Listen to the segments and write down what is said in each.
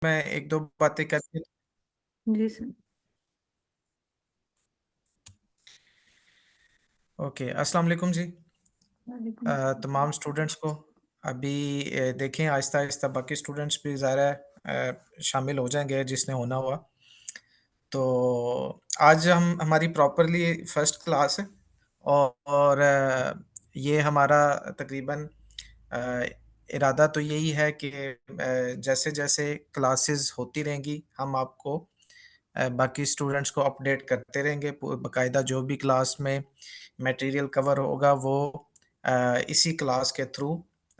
मैं एक दो बातें करके। जी सर। ओके, अस्सलाम वालेकुम जी। वालेकुम तमाम सलाम। स्टूडेंट्स को अभी देखें आहिस्ता आहिस्ता बाकी स्टूडेंट्स भी ज़ाहिर है शामिल हो जाएंगे जिसने होना हुआ। तो आज हम हमारी प्रॉपरली फर्स्ट क्लास है और ये हमारा तकरीबन अ, इरादा तो यही है कि जैसे जैसे क्लासेस होती रहेंगी हम आपको बाकी स्टूडेंट्स को अपडेट करते रहेंगे। बाकायदा जो भी क्लास में मटेरियल कवर होगा वो इसी क्लास के थ्रू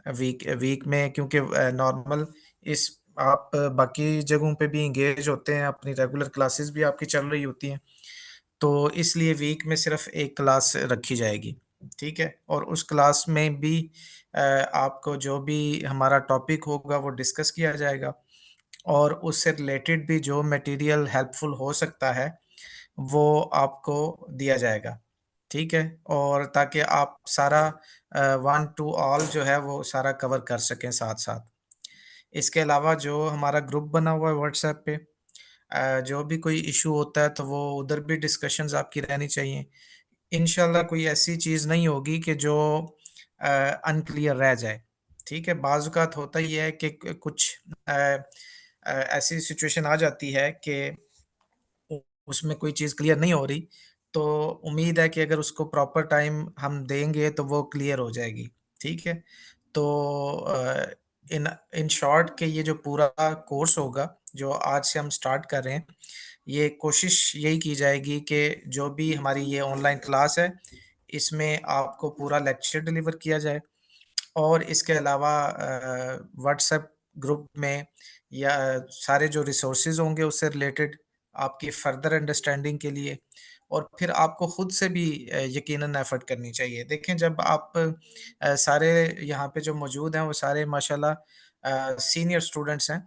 वीक वीक में, क्योंकि नॉर्मल इस आप बाकी जगहों पे भी इंगेज होते हैं, अपनी रेगुलर क्लासेस भी आपकी चल रही होती हैं, तो इसलिए वीक में सिर्फ एक क्लास रखी जाएगी। ठीक है, और उस क्लास में भी आपको जो भी हमारा टॉपिक होगा वो डिस्कस किया जाएगा और उससे रिलेटेड भी जो मटेरियल हेल्पफुल हो सकता है वो आपको दिया जाएगा। ठीक है, और ताकि आप सारा वन टू ऑल जो है वो सारा कवर कर सकें साथ साथ। इसके अलावा जो हमारा ग्रुप बना हुआ है व्हाट्सएप पे, जो भी कोई इशू होता है तो वो उधर भी डिस्कशंस आपकी रहनी चाहिए। इंशाल्लाह कोई ऐसी चीज़ नहीं होगी कि जो अनक्लियर रह जाए। ठीक है, बाज़ औक़ात होता ही है कि कुछ ऐसी सिचुएशन आ जाती है कि उ उसमें कोई चीज़ क्लियर नहीं हो रही, तो उम्मीद है कि अगर उसको प्रॉपर टाइम हम देंगे तो वो क्लियर हो जाएगी। ठीक है? तो इन इन शॉर्ट कि ये जो पूरा कोर्स होगा, जो आज से हम स्टार्ट कर रहे हैं, ये कोशिश यही की जाएगी कि जो भी हमारी ये ऑनलाइन क्लास है, इसमें आपको पूरा लेक्चर डिलीवर किया जाए और इसके अलावा व्हाट्सएप ग्रुप में या सारे जो रिसोर्सेज़ होंगे उससे रिलेटेड आपकी फर्दर अंडरस्टैंडिंग के लिए और फिर आपको खुद से भी यकीनन एफर्ट करनी चाहिए। देखें, जब आप सारे यहाँ पे जो मौजूद हैं वो सारे माशाल्लाह सीनियर स्टूडेंट्स हैं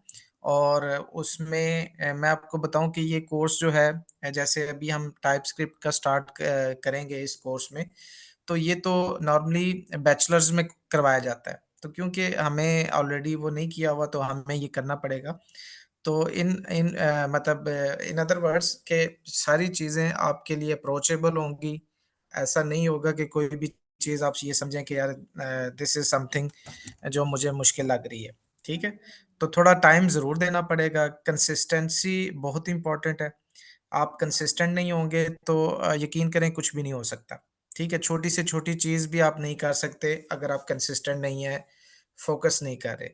और उसमें मैं आपको बताऊँ कि ये कोर्स जो है जैसे अभी हम टाइपस्क्रिप्ट का स्टार्ट करेंगे इस कोर्स में, तो ये तो नॉर्मली बैचलर्स में करवाया जाता है। तो क्योंकि हमें ऑलरेडी वो नहीं किया हुआ तो हमें ये करना पड़ेगा। तो इन इन मतलब इन अदर वर्ड्स के सारी चीज़ें आपके लिए अप्रोचेबल होंगी। ऐसा नहीं होगा कि कोई भी चीज़ आप ये समझें कि यार दिस इज़ समथिंग जो मुझे मुश्किल लग रही है। ठीक है? तो थोड़ा टाइम ज़रूर देना पड़ेगा, कंसिस्टेंसी बहुत इम्पोर्टेंट है। आप कंसिस्टेंट नहीं होंगे तो यकीन करें कुछ भी नहीं हो सकता। ठीक है? छोटी से छोटी चीज़ भी आप नहीं कर सकते अगर आप कंसिस्टेंट नहीं हैं, फ़ोकस नहीं कर रहे।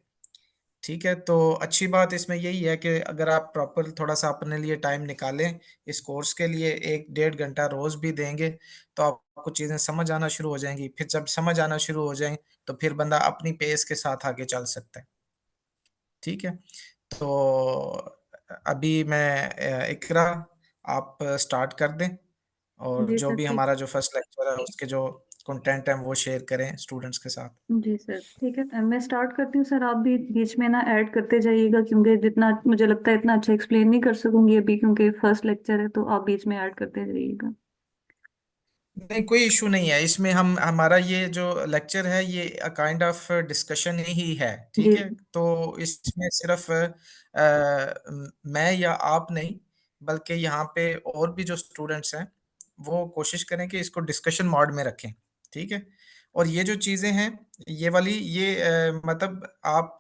ठीक है? तो अच्छी बात इसमें यही है कि अगर आप प्रॉपर थोड़ा-सा अपने लिए टाइम निकालें, इस कोर्स के लिए 1 डेढ़ घंटा रोज़ भी देंगे, तो आपको चीज़ें समझ आना शुरू हो जाएँगी। फिर जब समझ आना शुरू हो जाएँ, तो फिर बंदा अपनी पेस के साथ आगे चल सकता है। ठीक है? तो अभी मैं इकरा आप स्टार्ट कर दें और जी जो सर भी ठीक। हमारा जो फर्स्ट लेक्चर है उसके जो कंटेंट है वो शेयर करें स्टूडेंट्स के साथ। जी सर ठीक है। मैं स्टार्ट करती हूँ सर, आप भी बीच में ना ऐड करते जाइएगा क्योंकि जितना मुझे लगता है इतना अच्छा एक्सप्लेन नहीं कर सकूंगी अभी, क्योंकि फर्स्ट लेक्चर है, तो आप बीच में ऐड करते जाइएगा। नहीं, कोई इशू नहीं है इसमें। हम हमारा ये जो लेक्चर है ये काइंड ऑफ डिस्कशन ही है। ठीक जी है, तो इसमें सिर्फ मैं या आप नहीं बल्कि यहाँ पे और भी जो स्टूडेंट्स हैं वो कोशिश करें कि इसको डिस्कशन मोड में रखें। ठीक है, और ये जो चीज़ें हैं ये वाली ये मतलब आप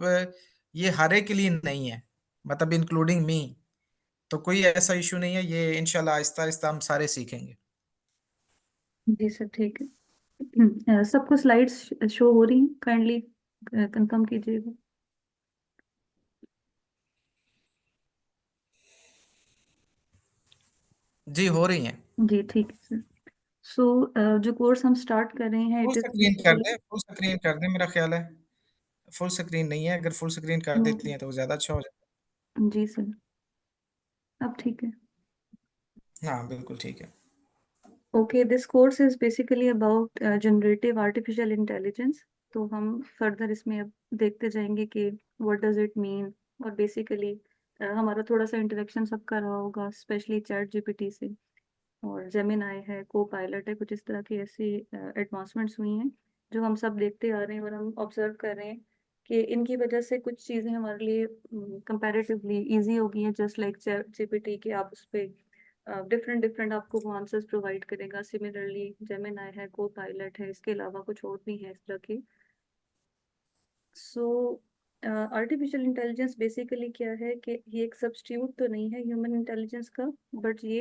ये हर एक के लिए नहीं है, मतलब इंक्लूडिंग मी। तो कोई ऐसा इशू नहीं है, ये इंशाल्लाह आहिस्ता आहिस्ता हम सारे सीखेंगे। जी सर ठीक है। सबको स्लाइड्स शो हो रही हैं, काइंडली कंफर्म कीजिएगा। जी, हो रही हैं। जी ठीक है सर। सो जो कोर्स हम स्टार्ट कर रहे हैं फुल इट इज स्क्रीन कर बेसिकली। दें, फुल स्क्रीन कर दें, मेरा ख़्याल है। फुल स्क्रीन नहीं है, अगर फुल स्क्रीन कर देती हैं तो ज़्यादा अच्छा हो जाए। जी सर, अब ठीक है। हाँ, बिल्कुल ठीक है। Okay, this course is basically about generative artificial intelligence. तो हम फर्दर इसमें अब देखते जाएंगे कि व्हाट डज इट मीन। और बेसिकली हमारा थोड़ा सा इंटरेक्शन सबका रहा होगा, स्पेशली चैट जीपीटी से। और जेमिनाई है, को पायलट है, कुछ इस तरह की ऐसी एडवांसमेंट्स हुई हैं जो हम सब देखते आ रहे हैं और हम ऑब्जर्व कर रहे हैं कि इनकी वजह से कुछ चीज़ें हमारे लिए कंपैरेटिवली इजी हो गई हैं, जस्ट लाइक जीपीटी के आप उस पर डिफरेंट डिफरेंट आपको वो आंसर्स प्रोवाइड करेगा। सिमिलरली जेमिनाई है, को पायलट है, इसके अलावा कुछ और भी है इस तरह के। सो आर्टिफिशियल इंटेलिजेंस बेसिकली क्या है कि ये एक सब्स्टिट्यूट तो नहीं है ह्यूमन इंटेलिजेंस का, बट ये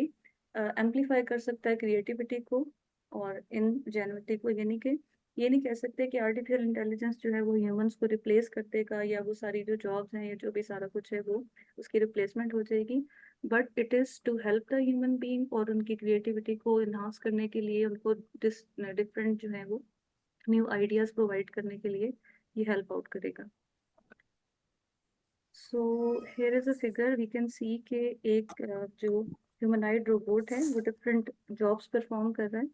एम्पलीफाई कर सकता है क्रिएटिविटी को और इनजेन्युइटी को। यानी कि ये नहीं कह सकते कि आर्टिफिशियल इंटेलिजेंस जो है वो ह्यूमंस को रिप्लेस कर देगा, या वो सारी जो जॉब्स हैं या जो भी सारा कुछ है वो उसकी रिप्लेसमेंट हो जाएगी। But it is to help the human being, और उनकी क्रिएटिविटी को इन्हांस करने के लिए, उनको डिफरेंट जो है वो न्यू आइडियाज प्रोवाइड करने के लिए ये हेल्प आउट करेगा। So here is a figure, we can see कि एक जो ह्यूमनाइड रोबोट है वो डिफरेंट जॉब्स परफॉर्म कर रहा है।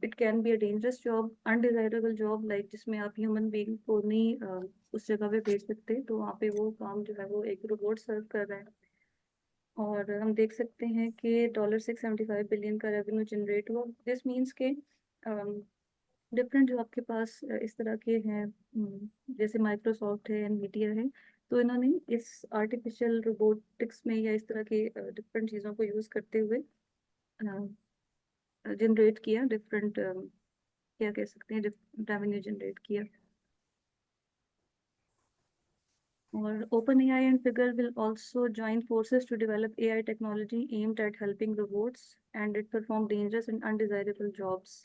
It can be a dangerous job, undesirable job, like जिसमें आप ह्यूमन बीइंग को नहीं उस जगह पे भेज सकते, तो वहाँ पे वो काम जो है वो एक रोबोट सर्व कर रहा है। और हम देख सकते हैं कि $675 बिलियन का रेवेन्यू जनरेट हुआ। दिस मीन्स के डिफरेंट जो आपके पास इस तरह के हैं, जैसे माइक्रोसॉफ्ट है, एनवीडिया है, तो इन्होंने इस आर्टिफिशियल रोबोटिक्स में या इस तरह के डिफरेंट चीज़ों को यूज़ करते हुए जनरेट किया डिफरेंट, क्या कह सकते हैं, रेवेन्यू जनरेट किया। और OpenAI and Figure will also join forces to develop AI technology aimed at helping robots and it perform dangerous and undesirable jobs.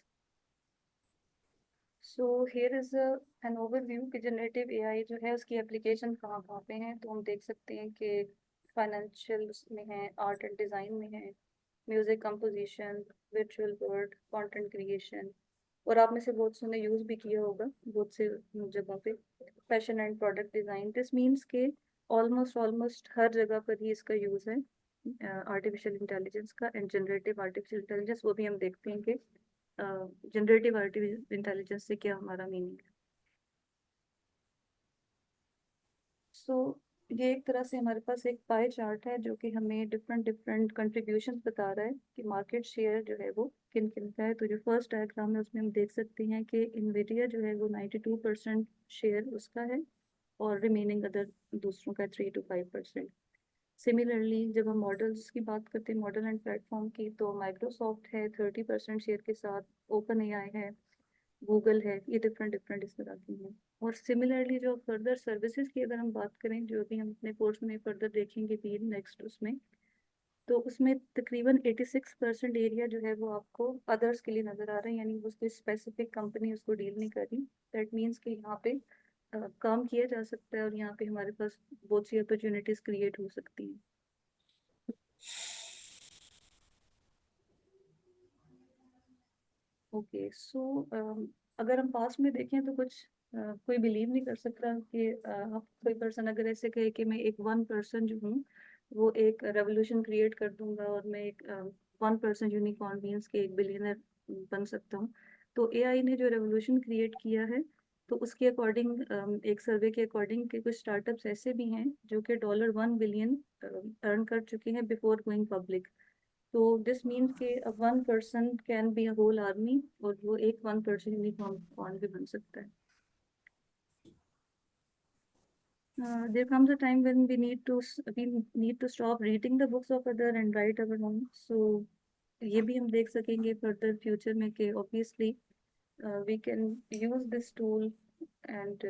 So here is an overview कि generative AI जो है उसकी application कहाँ कहाँ पे हैं। तो हम देख सकते हैं कि फाइनेंशियल में है, आर्ट एंड डिज़ाइन में है, music composition, virtual world, content creation, और आप में से बहुत सुने यूज़ भी किया होगा बहुत से जगहों पे, fashion and product design. This means के ऑलमोस्ट ऑलमोस्ट हर जगह पर ही इसका यूज़ है आर्टिफिशियल इंटेलिजेंस का। एंड जनरेटिव आर्टिफिशियल इंटेलिजेंस, वो भी हम देखते हैं कि जनरेटिव आर्टिफिशियल इंटेलिजेंस से क्या हमारा मीनिंग है। सो ये एक तरह से हमारे पास एक पाई चार्ट है जो कि हमें डिफरेंट डिफरेंट कंट्रीब्यूशन बता रहा है कि मार्केट शेयर जो है वो किन किन का है। तो जो फर्स्ट डायग्राम है उसमें हम देख सकते हैं कि इन्विडिया जो है वो 92% शेयर उसका है, और रिमेनिंग अदर दूसरों का 3 to 5%। सिमिलरली जब हम मॉडल्स की बात करते हैं, मॉडल एंड प्लेटफॉर्म की, तो माइक्रोसॉफ्ट है 30% शेयर के साथ, ओपन एआई है, गूगल है, ये डिफरेंट डिफरेंट इस तरह की हैं। और सिमिलरली जो फर्दर सर्विसेज की अगर हम बात करें, जो भी हम अपने कोर्स में फर्दर देखेंगे भी नेक्स्ट उसमें, तो उसमें तकरीबन 86% एरिया जो है वो आपको अदर्स के लिए नज़र आ रहा है, यानी वो कोई स्पेसिफिक कंपनी उसको डील नहीं कर रही। दैट मीन्स कि यहाँ पे काम किया जा सकता है और यहाँ पे हमारे पास बहुत सी अपॉर्चुनिटीज क्रिएट हो सकती हैं। ओके, सो अगर हम पास में देखें तो कुछ कोई बिलीव नहीं कर सकता कि आप कोई पर्सन अगर ऐसे कहे कि मैं एक वन पर्सन जो हूँ वो एक रेवोल्यूशन क्रिएट कर दूंगा और मैं एक वन पर्सन यूनिकॉर्न मींस के एक बिलियनर बन सकता हूँ। तो एआई ने जो रेवोल्यूशन क्रिएट किया है, तो उसके अकॉर्डिंग एक सर्वे के अकॉर्डिंग कि कुछ स्टार्टअप्स ऐसे भी हैं जो कि $1 बिलियन अर्न कर चुके हैं बिफोर गोइंग पब्लिक। तो दिस मीन्स के one person can be a whole army, और वो एक वन पर्सन यूनिकॉर्न भी बन सकता है। There comes a time when we need to stop reading the books of other and write our own. So ये भी हम देख सकेंगे further future में कि obviously we can use this tool and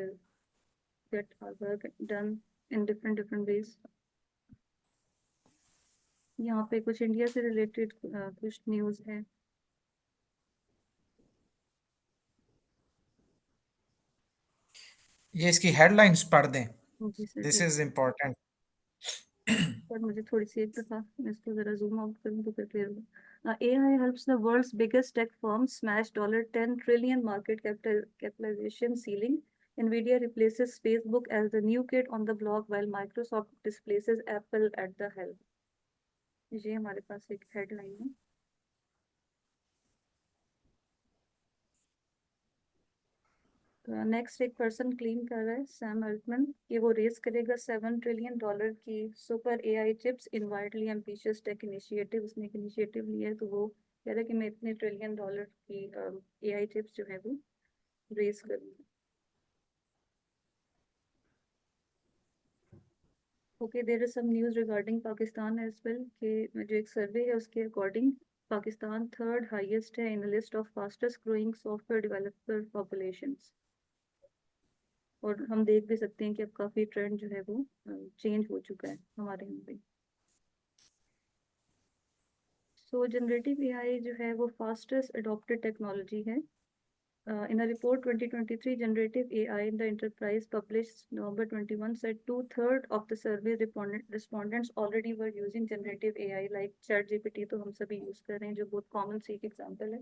get our work done in different different ways. यहाँ पे कुछ इंडिया से रिलेटेड कुछ न्यूज़ है। ये इसकी हेडलाइंस पढ़ दें। जी sir, this please. Is important. पर मुझे थोड़ी सी एक दफा मैं इसको जरा जूम आउट करूँ तो फिर क्लियर होगा। AI helps the world's biggest tech firms smash $10 trillion market capitalization ceiling. Nvidia replaces Facebook as the new kid on the block while Microsoft displaces Apple at the helm. ये हमारे पास एक headline है। Next एक person claim कर रहा है, Sam Altman, कि वो रेस करेगा $7 ट्रिलियन की सुपर AI चिप्स इन वाइडली एम्बिशियस टेक इनिशिएटिव। उसने एक इनिशिएटिव लिया है, तो वो कह रहा है कि मैं इतने $1 ट्रिलियन की AI चिप्स जो है वो रेस करूँगा। Okay, there is some news regarding Pakistan as well कि जो एक सर्वे है उसके अकॉर्डिंग पाकिस्तान थर्ड हाईएस्ट है in list of fastest growing software developer populations. और हम देख भी सकते हैं कि अब काफी ट्रेंड जो है वो चेंज हो चुका है हमारे यहाँ पे। सो जनरेटिव एआई जो है वो फास्टेस्ट अडॉप्टेड टेक्नोलॉजी है। In a report 2023, Generative AI in the Enterprise published November 21 said two-thirds of the survey respondents already were using generative AI like ChatGPT तो हम सभी यूज कर रहे हैं जो बहुत कॉमन सी एक एग्जांपल है।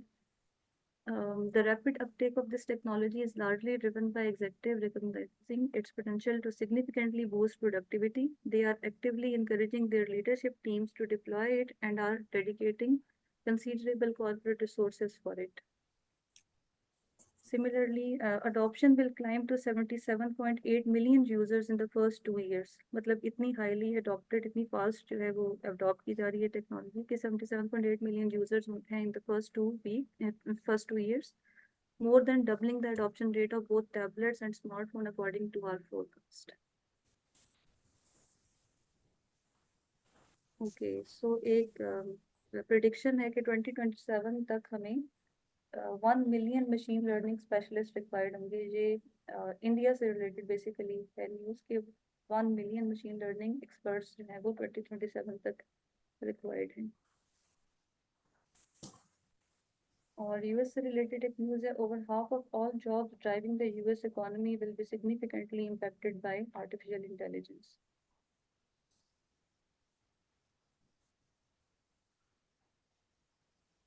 The rapid uptake of this technology is largely driven by executive recognizing its potential to significantly boost productivity. They are actively encouraging their leadership teams to deploy it and are dedicating considerable corporate resources for it. Similarly, adoption will climb to 77.8 million users in the first 2 years. मतलब इतनी highly adopted, इतनी fast जो है वो adopt की जा रही है technology कि 77.8 million users हैं in the first 2 years, more than doubling the adoption rate of both tablets and smartphone according to our forecast. Okay, so एक prediction है कि 2027 तक हमें 1 million machine learning specialist required होंगे। ये इंडिया से रिलेटेड बेसिकली है न्यूज़ के 1 मिलियन मशीन लर्निंग एक्सपर्ट्स जो है वो 2027 तक रिक्वायर्ड हैं। और यूएस से रिलेटेड एक न्यूज़ है, over half of all jobs driving the US economy will be significantly impacted by artificial intelligence.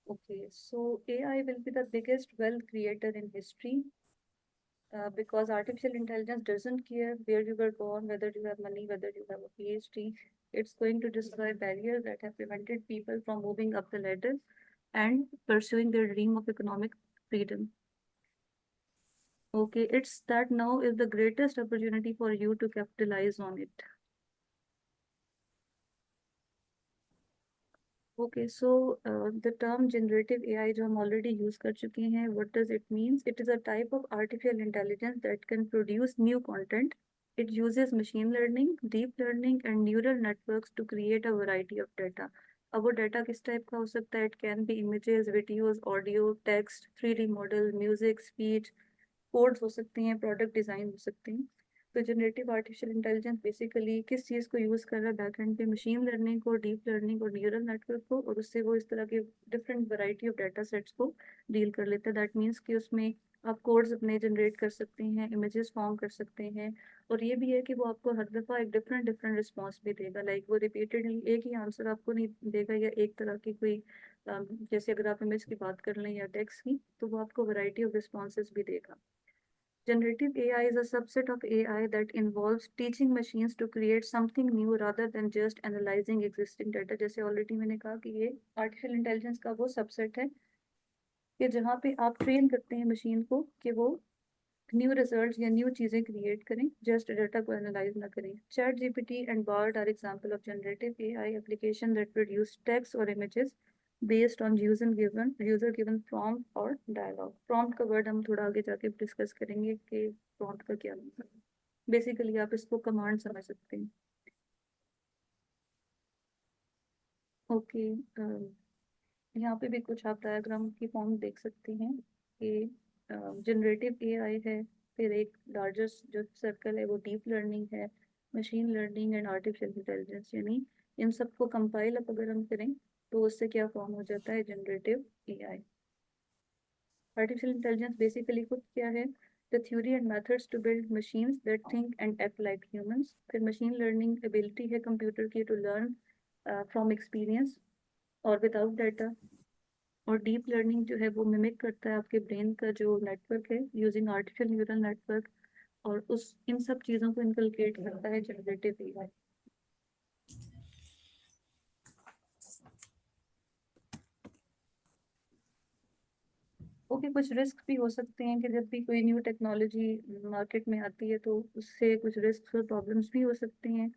Okay, so AI will be the biggest wealth creator in history. Because artificial intelligence doesn't care where you were born, whether you have money, whether you have a PhD. It's going to destroy barriers that have prevented people from moving up the ladder and pursuing their dream of economic freedom. Okay, it's that now is the greatest opportunity for you to capitalize on it. Okay, so the term generative AI जो हम already use कर चुके हैं, what does it means? It is a type of artificial intelligence that can produce new content. It uses machine learning, deep learning, and neural networks to create a variety of data. अब वो data किस type का हो सकता है? It can be images, videos, audio, text, 3D model, music, speech, codes हो सकती हैं, product design हो सकती हैं। तो जनरेटिव आर्टिफिशियल इंटेलिजेंस बेसिकली किस चीज़ को यूज़ कर रहा है बैकएंड पे? मशीन लर्निंग को, डीप लर्निंग और न्यूरल नेटवर्क को, और उससे वो इस तरह के different variety of data sets को डील कर लेता है। दैट मीन्स कि उसमें आप कोड्स अपने जनरेट कर सकते हैं, इमेजेस फॉर्म कर सकते हैं, और ये भी है कि वो आपको हर दफ़ा एक डिफरेंट डिफरेंट रिस्पॉन्स भी देगा। लाइक वो रिपीटेडली एक ही आंसर आपको नहीं देगा या एक तरह की कोई जैसे अगर आप इमेज की बात कर लें या टेक्स्ट की, तो वो आपको वैरायटी ऑफ रिस्पॉन्सेज भी देगा। Generative AI is a subset of AI that involves teaching machines to create something new rather than just analyzing existing data. जैसे ऑलरेडी मैंने कहा कि ये आर्टिफिशियल इंटेलिजेंस का वो सबसेट है कि जहाँ पे आप ट्रेन करते हैं मशीन को कि वो न्यू रिजल्ट्स या न्यू चीज़ें क्रिएट करें, जस्ट डाटा को एनालाइज ना करें। ChatGPT and Bard are example of generative AI application that produce text और images based on user given prompt और डायलॉग। प्रॉम्प्ट का वर्ड हम थोड़ा आगे जाके डिस्कस करेंगे कि प्रॉम्प्ट का क्या मतलब है। बेसिकली आप इसको कमांड समझ सकते हैं। ओके, यहाँ पे भी कुछ आप डायग्राम की फॉर्म देख सकते हैं कि जनरेटिव एआई है, फिर एक लार्जेस्ट जो सर्कल है वो डीप लर्निंग है, machine learning and artificial intelligence, यानी इन सबको कंपाइल अप अगर हम करें तो उससे क्या फॉर्म हो जाता है? Generative AI. Artificial intelligence basically खुद क्या है? The theory and methods to build machines that think and act like humans. फिर मशीन लर्निंग एबिलिटी है कंप्यूटर की टू लर्न फ्रॉम एक्सपीरियंस और विदाउट डाटा। और डीप लर्निंग जो है वो मिमिक करता है आपके ब्रेन का जो नेटवर्क है यूजिंग आर्टिफिशियल न्यूरल नेटवर्क, और उस इन सब चीज़ों को इनकलकेट करता है जनरेटिव एआई। ओके, कुछ रिस्क भी हो सकते हैं कि जब भी कोई न्यू टेक्नोलॉजी मार्केट में आती है तो उससे कुछ रिस्क और प्रॉब्लम्स भी हो सकते हैं।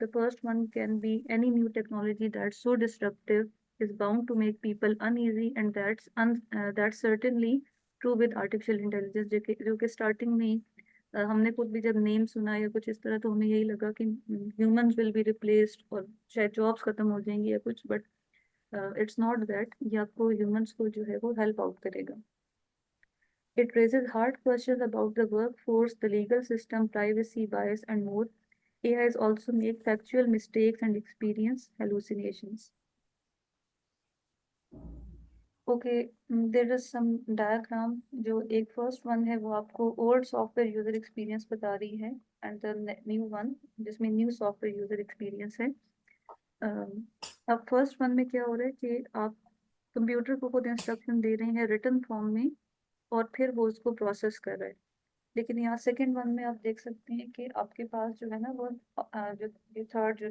The first one can be any new technology that's so disruptive is bound to make people uneasy, and that's certainly true with artificial intelligence, जो कि स्टार्टिंग में हमने खुद भी जब नेम सुना या कुछ इस तरह तो हमें यही लगा कि ह्यूमंस विल बी रिप्लेस्ड और शायद जॉब्स खत्म हो जाएंगी या कुछ, बट इट्स नॉट दैट, ये आपको ह्यूमंस को जो है वो हेल्प आउट करेगा. It raises hard questions about the workforce, the legal system, privacy, bias, and more. AIs also make factual mistakes and experience hallucinations. Okay, there is some diagram. जो एक first one है वो आपको old software user experience बता रही है, and the new one जिसमें new software user experience है. अब first one में क्या हो रहा है कि आप कंप्यूटर को खुद इंस्ट्रक्शन दे रहे हैं रिटर्न फॉर्म में, और फिर वो उसको प्रोसेस कर रहा है. लेकिन यहाँ सेकंड वन में आप देख सकते हैं कि आपके पास जो है ना वो जो ये थर्ड जो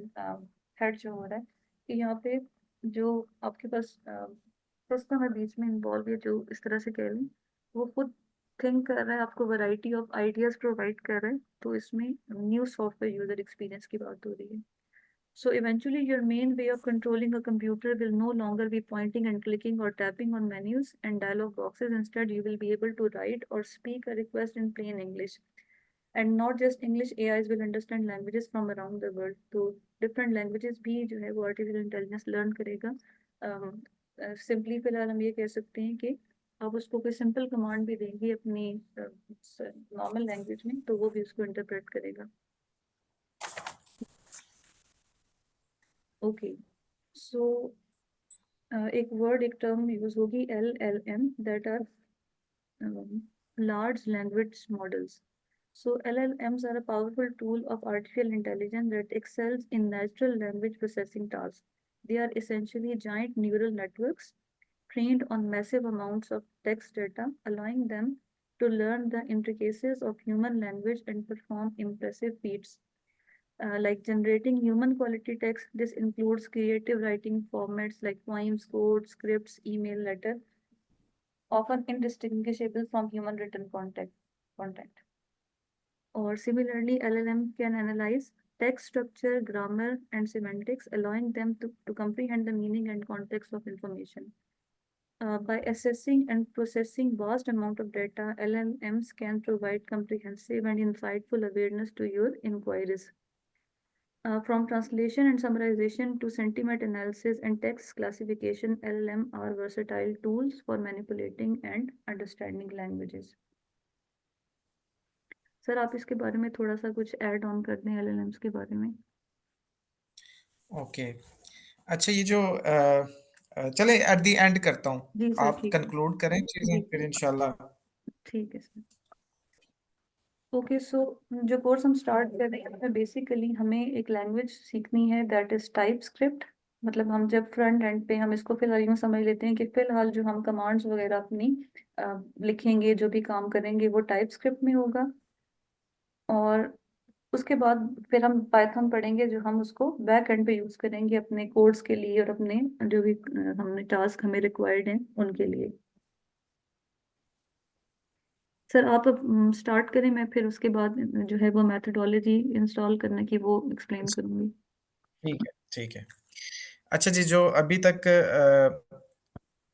हेड जो हो रहा है कि यहाँ पे जो आपके पास सिस्टम है बीच में इन्वॉल्व, या जो इस तरह से कह लें, वो खुद थिंक कर रहा है, आपको वैरायटी ऑफ आइडियाज प्रोवाइड कर रहा है. तो इसमें न्यू सॉफ्टवेयर यूजर एक्सपीरियंस की बात हो रही है. So eventually, your main way of controlling a computer will no longer be pointing and clicking or tapping on menus and dialog boxes. Instead, you will be able to write or speak a request in plain English. And not just English, AIs will understand languages from around the world. तो different languages भी जो है वो artificial intelligence learn करेगा. Simply फिलहाल हम ये कह सकते हैं कि आप उसको कोई simple command भी देंगे अपनी normal language में, तो वो भी उसको interpret करेगा. Okay, so एक वर्ड एक टर्म यूज होगी LLM, that are large language models. So LLMs are a powerful tool of artificial intelligence that excels in natural language processing tasks. They are essentially giant neural networks trained on massive amounts of text data, allowing them to learn the intricacies of human language and perform impressive feats like generating human quality text. This includes creative writing formats like poems, codes, scripts, email, letter, often indistinguishable from human written content. Or similarly, LLM can analyze text structure, grammar, and semantics, allowing them to comprehend the meaning and context of information. By assessing and processing vast amount of data, LLMs can provide comprehensive and insightful awareness to your inquiries. From translation and summarization to sentiment analysis and text classification, LLM are versatile tools for manipulating and understanding languages. Sir आप इसके बारे में थोड़ा सा कुछ add on कर दें LLMs के बारे में. ओके। अच्छा, ये जो चले एट द एंड करता हूँ, जी सर, आप ठीक है. कंक्लूड करें चीज़ें, जी फिर इंशाल्लाह। ठीक है सर. ओके, सो जो कोर्स हम स्टार्ट कर रहे हैं उसमें बेसिकली हमें एक लैंग्वेज सीखनी है दैट इज टाइप स्क्रिप्ट. मतलब हम जब फ्रंट एंड पे हम इसको फिलहाल यूँ समझ लेते हैं कि फिलहाल जो हम कमांड्स वगैरह अपनी लिखेंगे, जो भी काम करेंगे वो टाइप स्क्रिप्ट में होगा. और उसके बाद फिर हम पाइथन पढ़ेंगे, जो हम उसको बैक एंड पे यूज करेंगे अपने कोड्स के लिए और अपने जो भी हमने टास्क हमें रिक्वायर्ड हैं उनके लिए. सर आप स्टार्ट करें, मैं फिर उसके बाद जो है वो मेथडोलॉजी इंस्टॉल करने की वो एक्सप्लेन करूंगी. ठीक है, ठीक है। अच्छा जी, जो अभी तक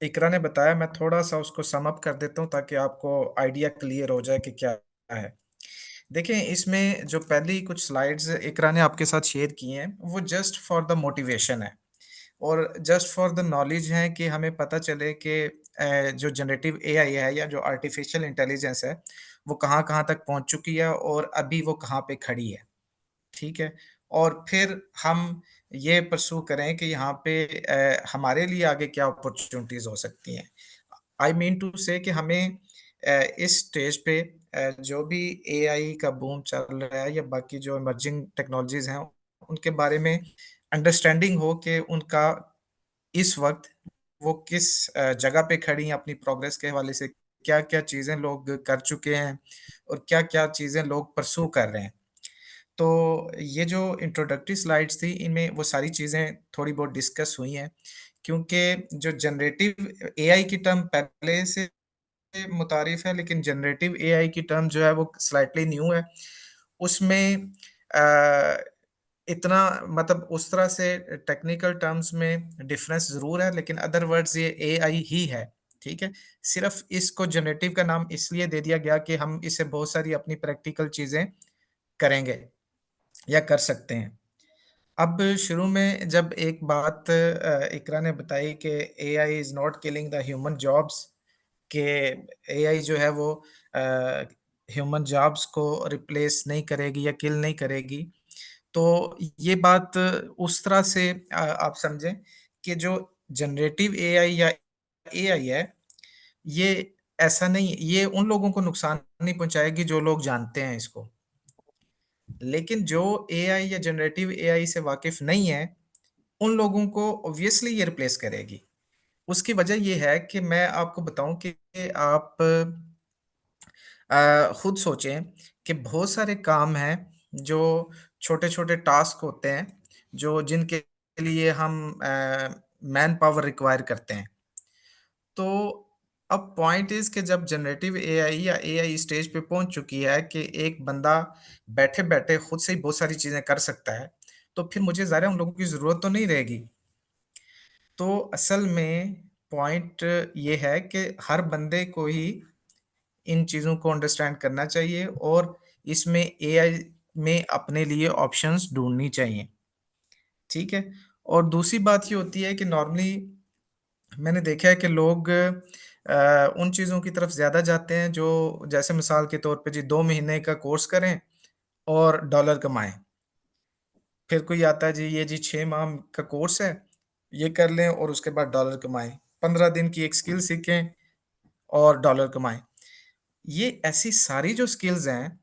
इकरा ने बताया, मैं थोड़ा-सा उसको सम अप कर देता हूँ ताकि आपको आइडिया क्लियर हो जाए कि क्या है। देखिए, इसमें जो पहली कुछ स्लाइड्स इकरा ने आपके साथ शेयर की हैं, वो जस्ट फॉर द मोटिवेशन है और जस्ट फॉर द नॉलेज है कि हमें पता चले कि जो जनरेटिव एआई है या जो आर्टिफिशियल इंटेलिजेंस है, वो कहाँ-कहाँ तक पहुँच चुकी है और अभी वो कहाँ पे खड़ी है। ठीक है? और फिर हम ये परस्यू करें कि यहाँ पे हमारे लिए आगे क्या अपॉर्च्युनिटीज़ हो सकती हैं। आई मीन टू से कि हमें इस स्टेज पे जो भी एआई का बूम चल रहा है या बाकी जो इमर्जिंग टेक्नोलॉजीज़ हैं, उनके बारे में अंडरस्टैंडिंग हो कि उनका इस वक़्त वो किस जगह पे खड़ी हैं अपनी प्रोग्रेस के हवाले से, क्या-क्या चीज़ें लोग कर चुके हैं और क्या-क्या चीज़ें लोग परस्यू कर रहे हैं। तो ये जो इंट्रोडक्टरी स्लाइड्स थी, इनमें वो सारी चीज़ें थोड़ी बहुत डिस्कस हुई हैं, क्योंकि जो जनरेटिव एआई की टर्म पहले से मुतारिफ है, लेकिन जनरेटिव एआई की टर्म जो है वो स्लाइटली न्यू है। उसमें अ, इतना मतलब उस तरह से टेक्निकल टर्म्स में डिफरेंस ज़रूर है, लेकिन अदर वर्ड्स ये एआई ही है, ठीक है? सिर्फ़ इसको जनरेटिव का नाम इसलिए दे दिया गया कि हम इससे बहुत सारी अपनी प्रैक्टिकल चीज़ें करेंगे या कर सकते हैं। अब शुरू में जब एक बात इकरा ने बताई कि AI is not killing the human jobs, कि एआई जो है वो अ, ह्यूमन जॉब्स को रिप्लेस नहीं करेगी या किल नहीं करेगी। तो ये बात उस तरह से आप समझें कि जो जनरेटिव एआई या एआई है, ये ऐसा नहीं, ये उन लोगों को नुकसान नहीं पहुँचाएगी जो लोग जानते हैं इसको। लेकिन जो एआई या जनरेटिव एआई से वाकिफ़ नहीं है, उन लोगों को ऑब्वियसली ये रिप्लेस करेगी। उसकी वजह ये है कि मैं आपको बताऊँ कि आप खुद सोचें कि बहुत सारे काम हैं, जो छोटे-छोटे टास्क होते हैं, जो जिनके लिए हम मैन पावर रिक्वायर करते हैं। तो अब पॉइंट इज़ कि जब जनरेटिव एआई या एआई स्टेज पे पहुँच चुकी है कि एक बंदा बैठे-बैठे खुद से ही बहुत सारी चीज़ें कर सकता है, तो फिर मुझे ज़ाहिर है उन लोगों की ज़रूरत तो नहीं रहेगी। तो असल में पॉइंट ये है कि हर बंदे को ही इन चीज़ों को अंडरस्टैंड करना चाहिए और इसमें एआई में अपने लिए ऑप्शंस ढूँढनी चाहिए, ठीक है? और दूसरी बात ये होती है कि नॉर्मली मैंने देखा है कि लोग उन चीज़ों की तरफ ज़्यादा जाते हैं जो, जैसे मिसाल के तौर पे जी 2 महीने का कोर्स करें और डॉलर कमाएँ। फिर कोई आता है जी ये जी 6 माह का कोर्स है, ये कर लें और उसके बाद डॉलर कमाएँ। 15 दिन की एक स्किल सीखें और डॉलर कमाएँ। ये ऐसी सारी जो स्किल्स हैं,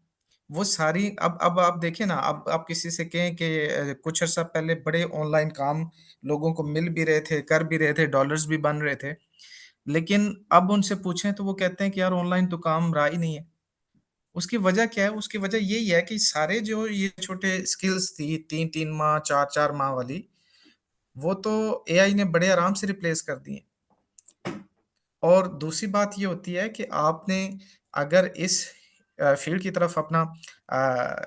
वो सारी अब आप देखिए ना, अब आप किसी से कहें कि कुछ अर्सा पहले बड़े ऑनलाइन काम लोगों को मिल भी रहे थे, कर भी रहे थे, डॉलर्स भी बन रहे थे। लेकिन अब उनसे पूछें तो वो कहते हैं कि यार ऑनलाइन तो काम रहा ही नहीं है। उसकी वजह क्या है? उसकी वजह यही है कि सारे जो ये छोटे स्किल्स थी 3-3 माह, 4-4 माह वाली, वो तो एआई ने बड़े आराम से रिप्लेस कर दी हैं। और दूसरी बात ये होती है कि आपने अगर इस फ़ील्ड की तरफ अपना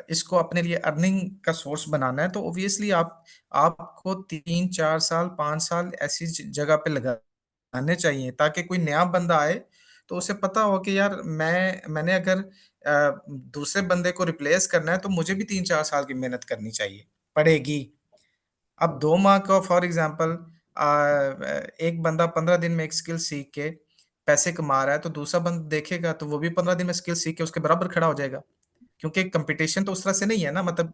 इसको अपने लिए अर्निंग का सोर्स बनाना है, तो ऑब्वियसली आपको 3, 4 साल, 5 साल ऐसी जगह पे लगाने चाहिए ताकि कोई नया बंदा आए, तो उसे पता हो कि यार मैंने अगर दूसरे बंदे को रिप्लेस करना है, तो मुझे भी 3-4 साल की मेहनत करनी चाहिए, पड़ेगी। अब 2 माह का फॉर एग्ज़ाम्पल एक बंदा 15 दिन में एक स्किल सीख के पैसे कमा रहा है, तो दूसरा बंदा देखेगा तो वो भी 15 दिन में स्किल सीख के उसके बराबर खड़ा हो जाएगा। क्योंकि कंपटीशन तो उस तरह से नहीं है ना, मतलब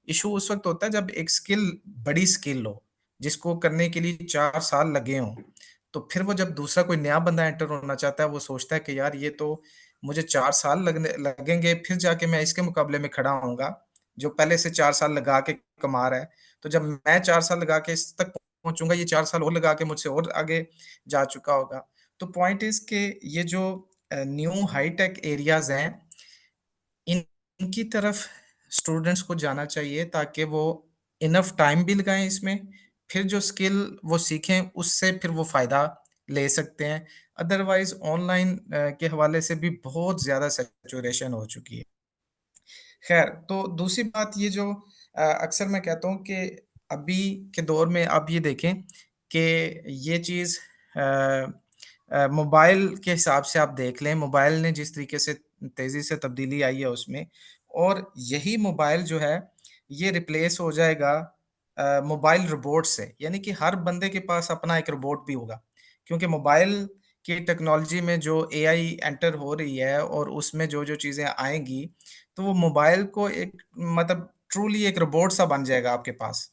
इश्यू उस वक़्त होता है जब एक स्किल बड़ी स्किल हो, जिसको करने के लिए 4 साल लगे हों। तो फिर वो जब दूसरा कोई नया बंदा एंटर होना चाहता है, वो सोचता है कि यार ये तो मुझे 4 साल लगेंगे, फिर जाके मैं इसके मुकाबले में खड़ा होऊँगा, जो पहले से 4 साल लगा के कमा रहा है। तो जब मैं 4 साल लगा के इस तक पहुँचूँगा, ये 4 साल और लगा के मुझसे और आगे जा चुका होगा। तो पॉइंट इज़ कि ये जो न्यू हाई-टेक एरियाज़ हैं, इनकी तरफ स्टूडेंट्स को जाना चाहिए ताकि वो इनफ टाइम भी लगाएँ इसमें, फिर जो स्किल वो सीखें उससे फिर वो फ़ायदा ले सकते हैं। अदरवाइज़ ऑनलाइन के हवाले से भी बहुत ज़्यादा सैचुरेशन हो चुकी है। ख़ैर, तो दूसरी बात ये जो अक्सर मैं कहता हूँ कि अभी के दौर में आप ये देखें कि ये चीज़ मोबाइल के हिसाब से आप देख लें, मोबाइल ने जिस तरीके से तेज़ी से तब्दीली आई है उसमें, और यही मोबाइल जो है, ये रिप्लेस हो जाएगा मोबाइल रोबोट से। यानी कि हर बंदे के पास अपना एक रोबोट भी होगा। क्योंकि मोबाइल की टेक्नोलॉजी में जो एआई एंटर हो रही है और उसमें जो-जो चीज़ें आएँगी, तो वो मोबाइल को एक मतलब ट्रूली एक रोबोट सा बन जाएगा आपके पास।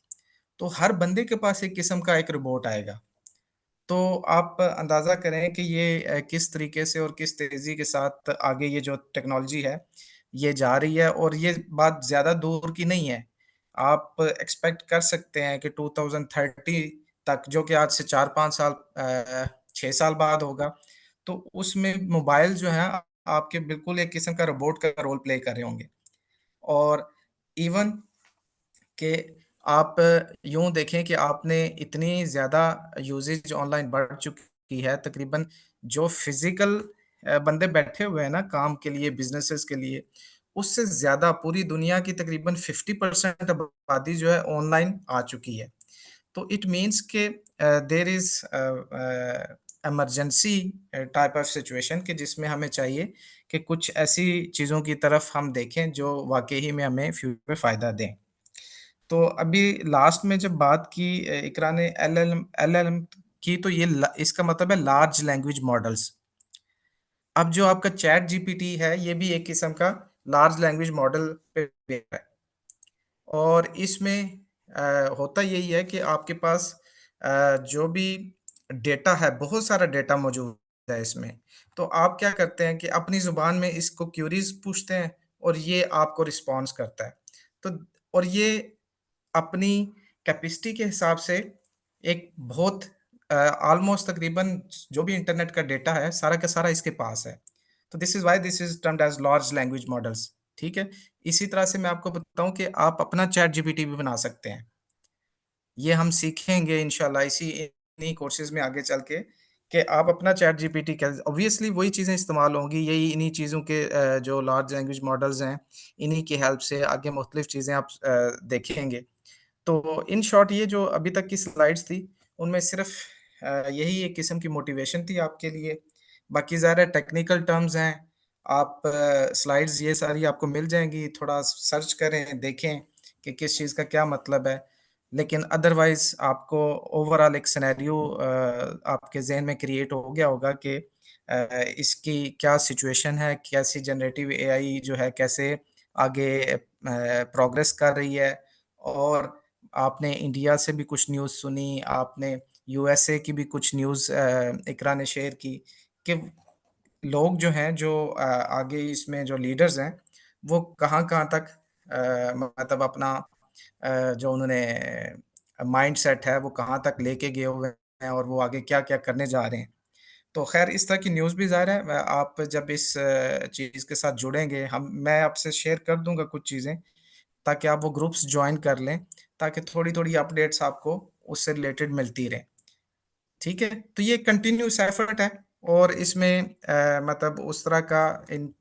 तो हर बंदे के पास एक किस्म का एक रोबोट आएगा। तो आप अंदाज़ा करें कि ये किस तरीके से और किस तेज़ी के साथ आगे ये जो टेक्नोलॉजी है, ये जा रही है, और ये बात ज़्यादा दूर की नहीं है। आप एक्सपेक्ट कर सकते हैं कि 2030 तक, जो कि आज से 4-5 साल 6 साल बाद होगा, तो उसमें मोबाइल जो है आपके बिल्कुल एक किस्म का रोबोट का रोल प्ले कर रहे होंगे। और इवन कि आप यूँ देखें कि आपने इतनी ज़्यादा यूसेज ऑनलाइन बढ़ चुकी है, तकरीबन जो फ़िज़िकल बंदे बैठे हुए हैं ना काम के लिए, बिज़नेसेस के लिए, उससे ज़्यादा पूरी दुनिया की तकरीबन 50% आबादी जो है ऑनलाइन आ चुकी है। तो इट मीन्स के there is emergency type of situation कि जिसमें हमें चाहिए कि कुछ ऐसी चीज़ों की तरफ हम देखें जो वाक़ई ही में हमें फ्यूचर में फ़ायदा दें। तो अभी लास्ट में जब बात की इकरा ने एलएलएम की तो ये ल इसका मतलब है लार्ज लैंग्वेज मॉडल्स। अब जो आपका चैट जीपीटी है, ये भी एक किस्म का लार्ज लैंग्वेज मॉडल पे बेस्ड है। और इसमें होता यही है कि आपके पास जो भी डेटा है, बहुत सारा डेटा मौजूद है इसमें। तो आप क्या करते हैं कि अपनी ज़ुबान में इसको क्वेरीज़ पूछते हैं और ये आपको रिस्पॉन्स करता है। तो और ये अपनी कैपेसिटी के हिसाब से एक बहुत ऑलमोस्ट तकरीबन जो भी इंटरनेट का डेटा है, सारा का सारा इसके पास है। तो this is why this is termed as large language models, ठीक है? इसी तरह से मैं आपको बताऊँ कि आप अपना चैट जीपीटी भी बना सकते हैं। ये हम सीखेंगे इंशाल्लाह इन्हीं कोर्सेज़ में आगे चल के कि आप अपना चैट जीपीटी कैसे ऑब्वियसली वही चीज़ें इस्तेमाल होंगी, यही इन्हीं चीज़ों के जो लार्ज लैंग्वेज मॉडल्स हैं, इन्हीं की हेल्प से आगे मुख्तलिफ चीज़ें आप देखेंगे। तो इन शॉर्ट ये जो अभी तक की स्लाइड्स थी, उनमें सिर्फ़ यही एक किस्म की मोटिवेशन थी आपके लिए। बाकी ज़ाहिर है टेक्निकल टर्म्स हैं, आप स्लाइड्स ये सारी आपको मिल जाएँगी, थोड़ा सर्च करें, देखें कि किस चीज़ का क्या मतलब है। लेकिन अदरवाइज़ आपको ओवरऑल एक सिनेरियो आपके ज़हन में क्रिएट हो गया होगा कि इसकी क्या सिचुएशन है, कैसी जनरेटिव एआई जो है कैसे आगे प्रोग्रेस कर रही है और आपने इंडिया से भी कुछ न्यूज़ सुनी, आपने यूएसए की भी कुछ न्यूज़ इकरा ने शेयर की कि लोग जो हैं आगे इसमें जो लीडर्स हैं, वो कहाँ-कहाँ तक मतलब अपना जो उन्होंने माइंडसेट है, वो कहाँ तक लेके गए हुए हैं और वो आगे क्या-क्या करने जा रहे हैं। तो ख़ैर इस तरह की न्यूज़ भी ज़ाहिर है आप जब इस चीज़ के साथ जुड़ेंगे मैं आपसे शेयर कर दूँगा कुछ चीज़ें ताकि आप वो ग्रुप्स जॉइन कर लें, ताकि थोड़ी-थोड़ी अपडेट्स आपको उससे रिलेटेड मिलती रहें, ठीक है? तो ये कंटिन्यूअस एफर्ट है और इसमें मतलब उस तरह का इन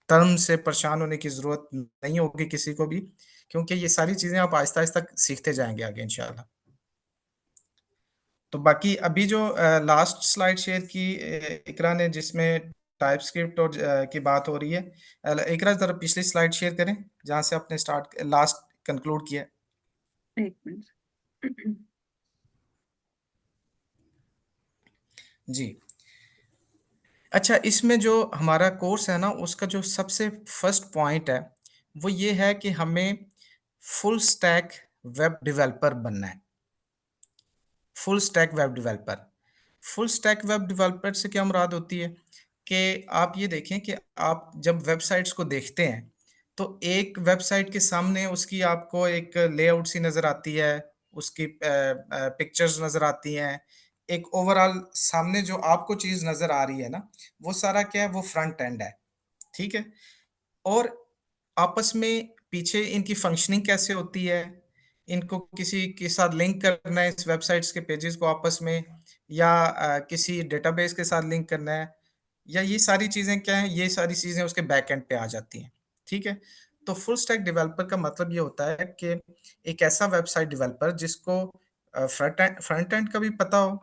टर्म से परेशान होने की ज़रूरत नहीं होगी किसी को भी, क्योंकि ये सारी चीज़ें आप आहिस्ता-आहिस्ता सीखते जाएँगे आगे इंशाअल्लाह। तो बाकी अभी जो लास्ट स्लाइड शेयर की इकरा ने जिसमें टाइपस्क्रिप्ट और की बात हो रही है। इकरा ज़रा पिछली स्लाइड शेयर करें, जहाँ से आपने स्टार्ट लास्ट कंक्लूड किया है। 1 मिनट। जी। अच्छा इसमें जो हमारा कोर्स है ना, उसका जो सबसे फर्स्ट पॉइंट है, वो ये है कि हमें फुल स्टैक वेब डेवलपर बनना है। Full stack web developer. Full stack web developer से क्या मुराद होती है कि आप ये देखें कि आप जब वेबसाइट्स को देखते हैं, तो एक वेबसाइट के सामने उसकी आपको एक लेआउट सी नज़र आती है, उसकी पिक्चर्स नज़र आती हैं। एक ओवरऑल सामने जो आपको चीज़ नज़र आ रही है ना, वो सारा क्या है, वो फ्रंट एंड है, ठीक है? और आपस में पीछे इनकी फंक्शनिंग कैसे होती है, इनको किसी के साथ लिंक करना है इस वेबसाइट्स के पेजेज़ को आपस में या किसी डेटाबेस के साथ लिंक करना है या ये सारी चीज़ें क्या हैं, ये सारी चीज़ें उसके बैक एंड पे आ जाती हैं, ठीक है? तो फुल स्टैक डेवलपर का मतलब ये होता है कि एक ऐसा वेबसाइट डेवलपर जिसको फ्रंट एंड का भी पता हो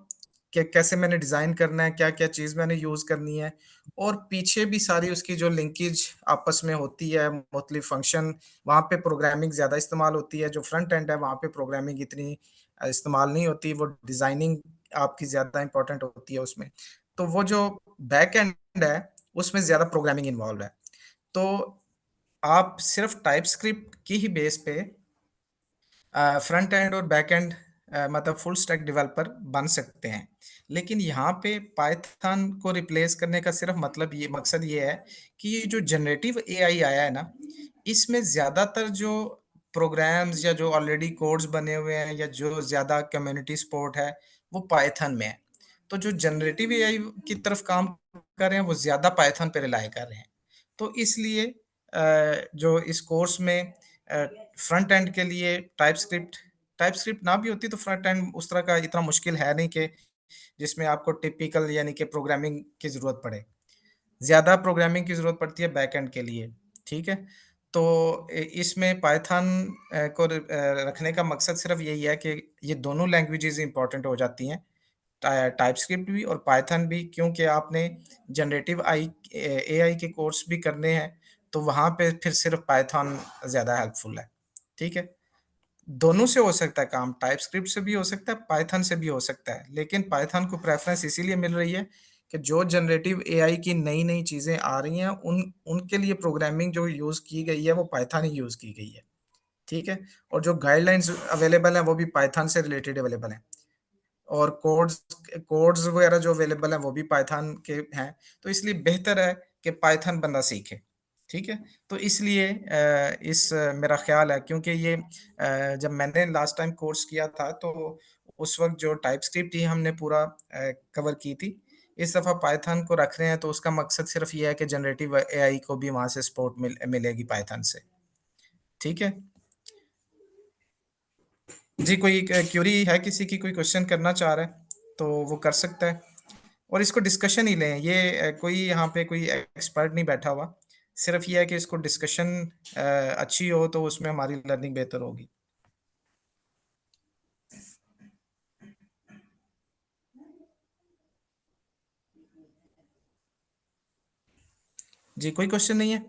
कि कैसे मैंने डिज़ाइन करना है, क्या-क्या चीज़ मैंने यूज़ करनी है और पीछे भी सारी उसकी जो लिंकेज आपस में होती है, मुख्तलिफ फंक्शन, वहाँ पे प्रोग्रामिंग ज़्यादा इस्तेमाल होती है, जो फ्रंट एंड है, वहाँ पे प्रोग्रामिंग इतनी इस्तेमाल नहीं होती, वो डिज़ाइनिंग आपकी ज़्यादा इम्पोर्टेंट होती है उसमें। तो वो जो बैक एंड है, उसमें ज़्यादा प्रोग्रामिंग इन्वॉल्व है। तो आप सिर्फ़ टाइपस्क्रिप्ट की ही बेस पे फ्रंट एंड और बैक एंड मतलब फुल स्टैक डेवलपर बन सकते हैं। लेकिन यहाँ पे पाइथन को रिप्लेस करने का सिर्फ़ मतलब ये मकसद ये है कि ये जो जनरेटिव एआई आया है ना, इसमें ज़्यादातर जो प्रोग्राम्स या जो ऑलरेडी कोड्स बने हुए हैं या जो ज़्यादा कम्युनिटी सपोर्ट है, वो पाइथन में है। तो जो जनरेटिव एआई की तरफ काम कर रहे हैं, वो ज़्यादा पाइथन पे रिलाय कर रहे हैं। तो इसलिए जो इस कोर्स में फ्रंट एंड के लिए टाइपस्क्रिप्ट ना भी होती तो फ्रंट एंड उस तरह का इतना मुश्किल है नहीं कि जिसमें आपको टिपिकल यानी कि प्रोग्रामिंग की ज़रूरत पड़े। ज़्यादा प्रोग्रामिंग की ज़रूरत पड़ती है बैकएंड के लिए, ठीक है? तो इसमें पाइथन को रखने का मकसद सिर्फ़ यही है कि ये दोनों लैंग्वेजेज़ इम्पोर्टेंट हो जाती हैं। टाइपस्क्रिप्ट भी और पाइथन भी, क्योंकि आपने जनरेटिव एआई के कोर्स भी करने हैं, तो वहाँ पे फिर सिर्फ पाइथन ज़्यादा हेल्पफुल है। ठीक है? दोनों से हो सकता है काम, टाइपस्क्रिप्ट से भी हो सकता है, पाइथन से भी हो सकता है, लेकिन पाइथन को प्रेफ़रेंस इसीलिए मिल रही है कि जो जनरेटिव एआई की नई-नई चीज़ें आ रही हैं, उनके लिए प्रोग्रामिंग जो यूज़ की गई है, वो पाइथन ही यूज़ की गई है। ठीक है? और जो गाइडलाइंस अवेलेबल हैं, वो भी पाइथन से रिलेटेड अवेलेबल हैं। और कोड्स कोड्स वगैरह जो अवेलेबल हैं, वो भी पाइथन के हैं। तो इसलिए बेहतर है कि पाइथन बंदा सीखे। ठीक है? तो इसलिए मेरा ख़्याल है, क्योंकि ये जब मैंने लास्ट टाइम कोर्स किया था, तो उस वक़्त जो टाइपस्क्रिप्ट ही हमने पूरा कवर की थी। इस दफ़ा पाइथन को रख रहे हैं, तो उसका मकसद सिर्फ़ ये है कि जनरेटिव एआई को भी वहाँ से सपोर्ट मिलेगी पाइथन से। ठीक है? जी, कोई क्यूरी है किसी की, कोई क्वेश्चन करना चाह रहा है, तो वो कर सकता है। और इसको डिस्कशन ही लें, ये कोई यहाँ पे कोई एक्सपर्ट नहीं बैठा हुआ। सिर्फ़ ये है कि इसको डिस्कशन अच्छी हो, तो उसमें हमारी लर्निंग बेहतर होगी। जी, कोई क्वेश्चन नहीं है?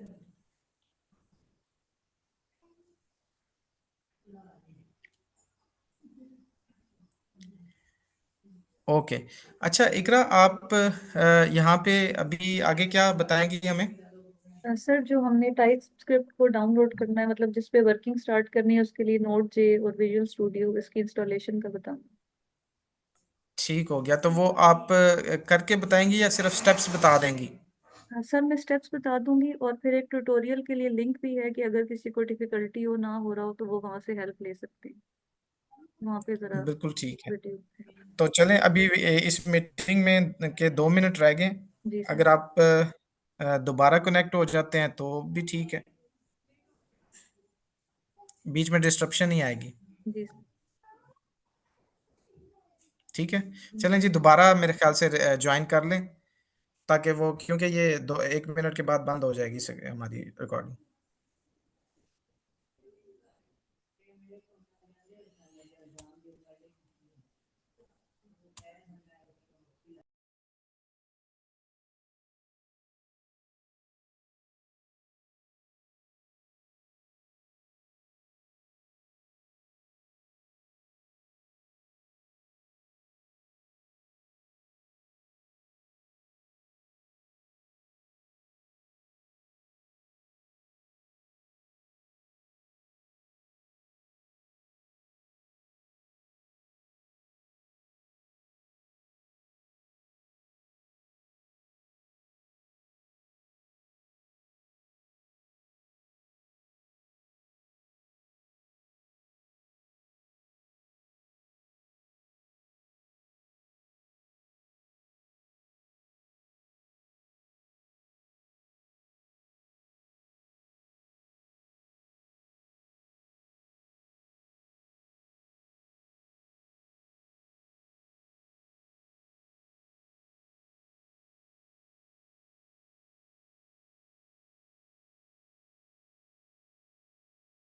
ओके। अच्छा, इकरा, आप यहाँ पे अभी आगे क्या बताएँगी हमें? सर, जो हमने टाइप स्क्रिप्ट को डाउनलोड करना है, मतलब जिस पे वर्किंग स्टार्ट करनी है, उसके लिए नोट जे और विजुअल स्टूडियो, इसकी इंस्टॉलेशन का बताना। ठीक हो गया, तो वो आप करके बताएँगी या सिर्फ़ स्टेप्स बता देंगी? सर, मैं स्टेप्स बता दूंगी, और फिर एक ट्यूटोरियल के लिए लिंक भी है कि अगर किसी को डिफिकल्टी हो, ना हो रहा हो, तो वो वहां से हेल्प ले सकते हैं। वहां पे जरा बिल्कुल ठीक है। वीडियो। तो चलें, अभी इस मीटिंग में के 2 मिनट रह गए। जी सर। अगर आप दोबारा कनेक्ट हो जाते हैं, तो भी ठीक है। बीच में डिस्टरप्शन नहीं आएगी। जी सर। ठीक है? जी। चलें जी, दोबारा मेरे ख़्याल से जॉइन कर लें, ताकि वो, क्योंकि ये दो 1 मिनट के बाद बंद हो जाएगी हमारी रिकॉर्डिंग।